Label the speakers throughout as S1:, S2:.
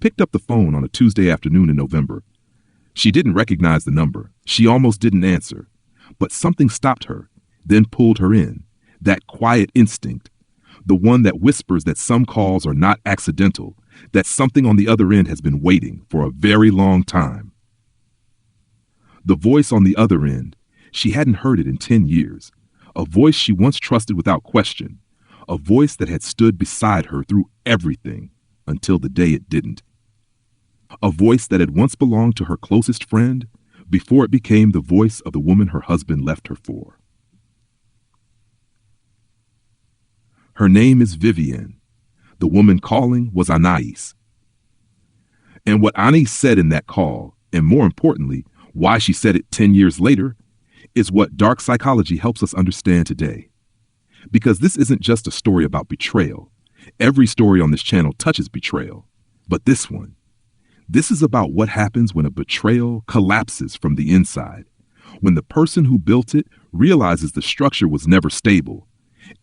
S1: picked up the phone on a Tuesday afternoon in November. She didn't recognize the number. She almost didn't answer. But something stopped her, then pulled her in. That quiet instinct, the one that whispers that some calls are not accidental, that something on the other end has been waiting for a very long time. The voice on the other end, she hadn't heard it in 10 years. A voice she once trusted without question. A voice that had stood beside her through everything until the day it didn't. A voice that had once belonged to her closest friend before it became the voice of the woman her husband left her for. Her name is Vivienne. The woman calling was Anaïs. And what Anaïs said in that call, and more importantly, why she said it 10 years later, is what dark psychology helps us understand today. Because this isn't just a story about betrayal. Every story on this channel touches betrayal. But this is about what happens when a betrayal collapses from the inside, when the person who built it realizes the structure was never stable,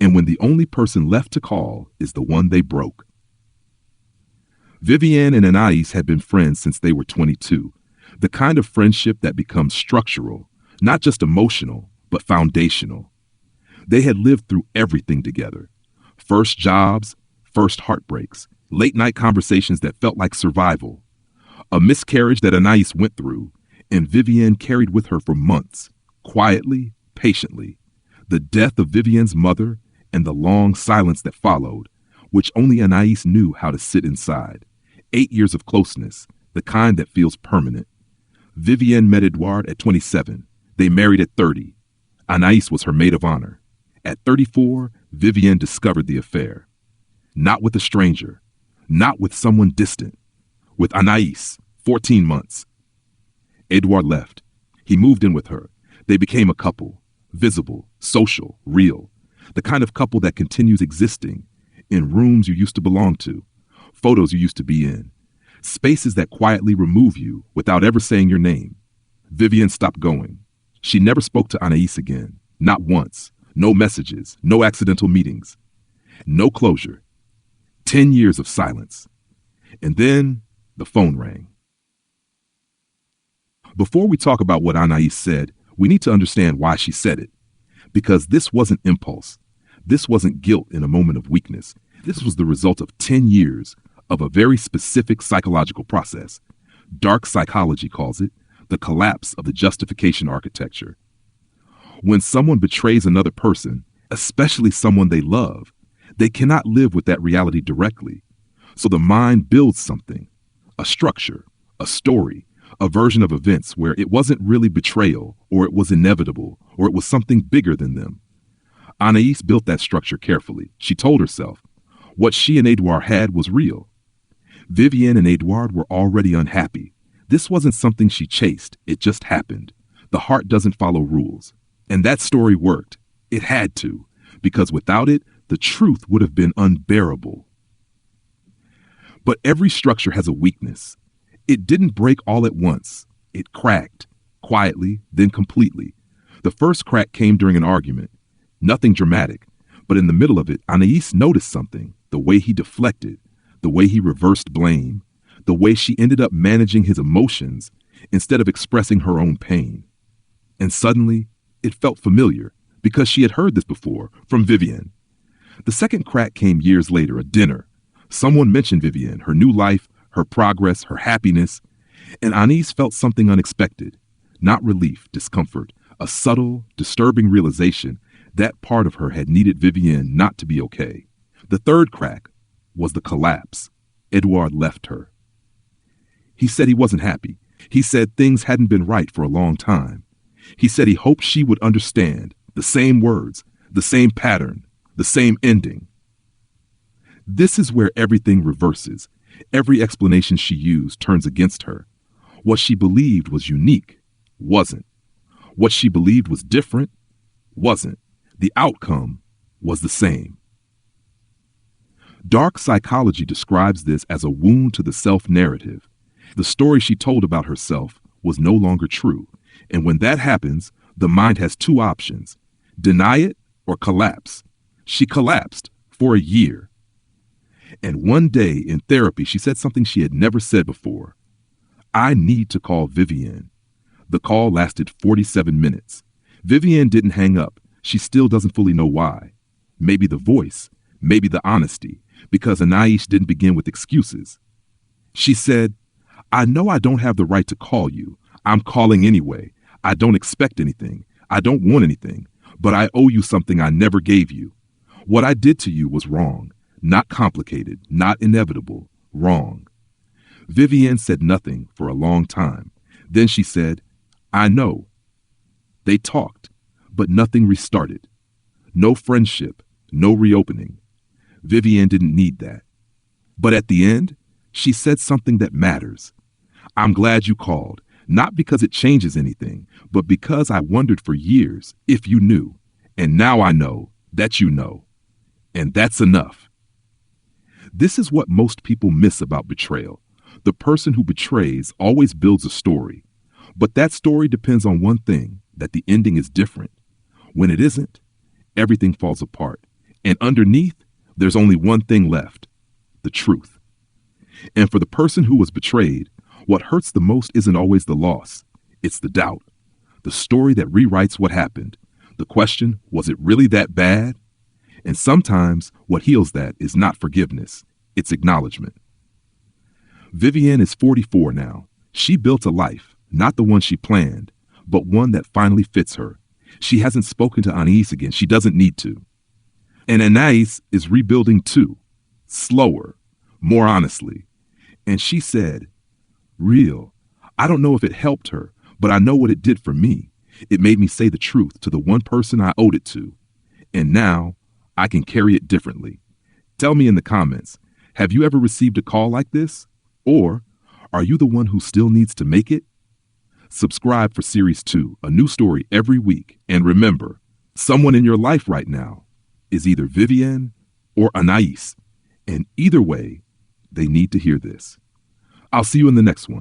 S1: and when the only person left to call is the one they broke. Vivienne and Anaïs had been friends since they were 22, the kind of friendship that becomes structural, not just emotional, but foundational. They had lived through everything together. First jobs, first heartbreaks, late-night conversations that felt like survival. A miscarriage that Anaïs went through, and Vivienne carried with her for months, quietly, patiently. The death of Vivienne's mother and the long silence that followed, which only Anaïs knew how to sit inside. 8 years of closeness, the kind that feels permanent. Vivienne met Édouard at 27. They married at 30. Anaïs was her maid of honor. At 34, Vivienne discovered the affair. Not with a stranger, not with someone distant. With Anaïs, 14 months. Édouard left. He moved in with her. They became a couple, visible, social, real. The kind of couple that continues existing in rooms you used to belong to, photos you used to be in, spaces that quietly remove you without ever saying your name. Vivienne stopped going. She never spoke to Anaïs again, not once. No messages, no accidental meetings, no closure. 10 years of silence. And then the phone rang. Before we talk about what Anaïs said, we need to understand why she said it. Because this wasn't impulse. This wasn't guilt in a moment of weakness. This was the result of 10 years of a very specific psychological process. Dark psychology calls it the collapse of the justification architecture. When someone betrays another person, especially someone they love, they cannot live with that reality directly. So the mind builds something, a structure, a story, a version of events where it wasn't really betrayal, or it was inevitable, or it was something bigger than them. Anaïs built that structure carefully. She told herself what she and Édouard had was real. Vivienne and Édouard were already unhappy. This wasn't something she chased. It just happened. The heart doesn't follow rules. And that story worked. It had to, because without it, the truth would have been unbearable. But every structure has a weakness. It didn't break all at once. It cracked, quietly, then completely. The first crack came during an argument. Nothing dramatic, but in the middle of it, Anaïs noticed something, the way he deflected, the way he reversed blame, the way she ended up managing his emotions instead of expressing her own pain. And suddenly, it felt familiar, because she had heard this before from Vivienne. The second crack came years later, a dinner. Someone mentioned Vivienne, her new life, her progress, her happiness, and Anaïs felt something unexpected. Not relief, discomfort, a subtle, disturbing realization that part of her had needed Vivienne not to be okay. The third crack was the collapse. Édouard left her. He said he wasn't happy. He said things hadn't been right for a long time. He said he hoped she would understand, the same words, the same pattern, the same ending. This is where everything reverses. Every explanation she used turns against her. What she believed was unique wasn't. What she believed was different wasn't. The outcome was the same. Dark psychology describes this as a wound to the self-narrative. The story she told about herself was no longer true. And when that happens, the mind has two options: deny it or collapse. She collapsed for a year. And one day in therapy, she said something she had never said before. I need to call Vivienne. The call lasted 47 minutes. Vivienne didn't hang up. She still doesn't fully know why. Maybe the voice, maybe the honesty, because Anaïs didn't begin with excuses. She said, I know I don't have the right to call you. I'm calling anyway. I don't expect anything. I don't want anything. But I owe you something I never gave you. What I did to you was wrong. Not complicated, not inevitable, wrong. Vivienne said nothing for a long time. Then she said, I know. They talked, but nothing restarted. No friendship, no reopening. Vivienne didn't need that. But at the end, she said something that matters. I'm glad you called, not because it changes anything, but because I wondered for years if you knew. And now I know that you know. And that's enough. This is what most people miss about betrayal. The person who betrays always builds a story. But that story depends on one thing, that the ending is different. When it isn't, everything falls apart. And underneath, there's only one thing left, the truth. And for the person who was betrayed, what hurts the most isn't always the loss. It's the doubt, the story that rewrites what happened. The question, was it really that bad? And sometimes what heals that is not forgiveness, it's acknowledgement. Vivienne is 44 now. She built a life, not the one she planned, but one that finally fits her. She hasn't spoken to Anaïs again. She doesn't need to. And Anaïs is rebuilding too, slower, more honestly. And she said, real. I don't know if it helped her, but I know what it did for me. It made me say the truth to the one person I owed it to. And now I can carry it differently. Tell me in the comments, have you ever received a call like this? Or are you the one who still needs to make it? Subscribe for Series 2, a new story every week. And remember, someone in your life right now is either Vivienne or Anaïs. And either way, they need to hear this. I'll see you in the next one.